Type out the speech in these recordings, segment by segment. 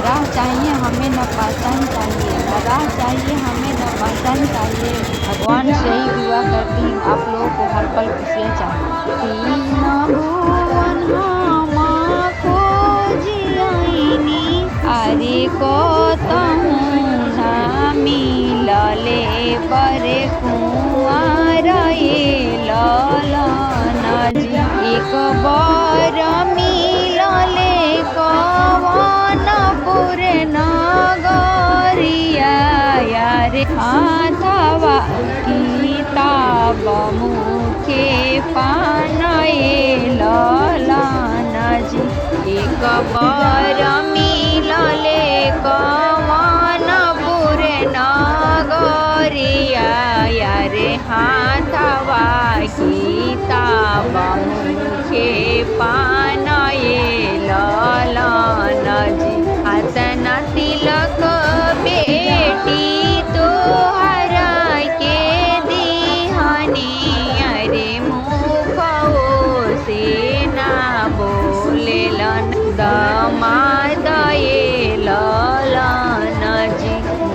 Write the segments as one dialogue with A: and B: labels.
A: राह चाहिए हमें न पाषाण चाहिए, राह चाहिए हमें न पाषाण चाहिए। भगवान से ही दुआ करती हूँ आप लोगों को हर पल खुशियाँ चाहिए। तीन भुवन हम खोजियाइनी, अरे कहूँ ना मिलले बरे कुंवर ललन जी। एक बार मिलले कवनपुर नगरिया, रे हाथवा किताब मुखे पानए ललन जी। एक बार मिलले कवनपुर नगरिया, रे हाथवा किताब मुखे पानए ललन जी। हाथन तिलक बेटी तोहरा के दिहनी, अरे मुखो से ना बोलेलन दामाद ललन जी।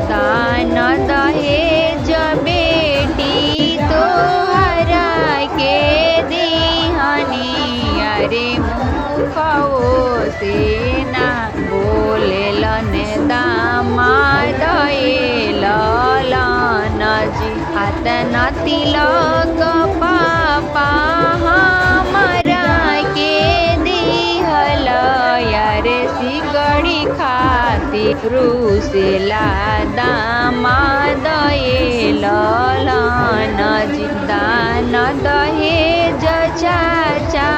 A: दान दहेज बेटी तोहरा के दिहनी, अरे मुखो से ना बोलेलन दामाद ललन जी। हाथन तिलक पापा हमरा के दिहल, रे सिकड़ी खातिर रुसेला दामाद ललन जी। दान दहेज चाचा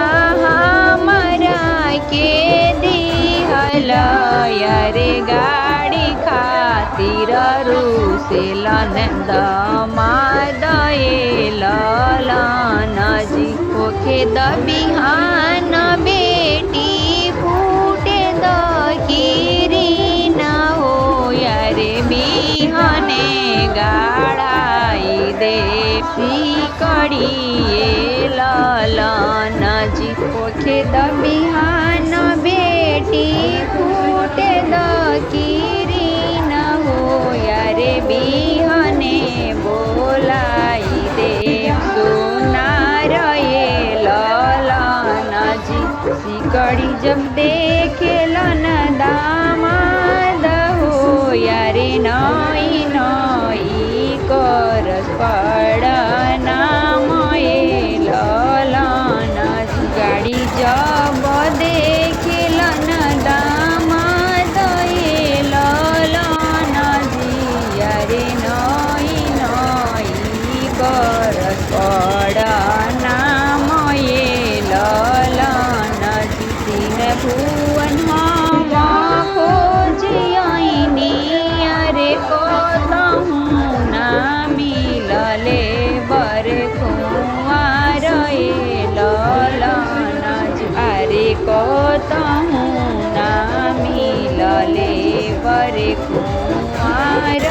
A: हमरा के दिहल, रे गाड़ी खातिर रुसेलन दामाद ललन जी। होखे द बिहान बेटी फूटे द किरीन हो, रे बिहने गाढ़ाई दे सिकड़ी ललन जी। होखे द बिहान बेटी फूटे द किरीन हो, रे बिहने बोलाई दे सोनार ललन जी। सिकड़ी जब देखेलन दामाद हो, रे नई नई करस प्रणाम ललन जी। गाड़ी जब देखेलन दामाद ललन जी, रे नई नई करस प्रणाम ललन जी। तीन भुवन हम खोजियाइनी, अरे कहूँ ना मिलले बरे कुंवर ललन जी। अरे कहूँ ना मिलले बरे कुंवर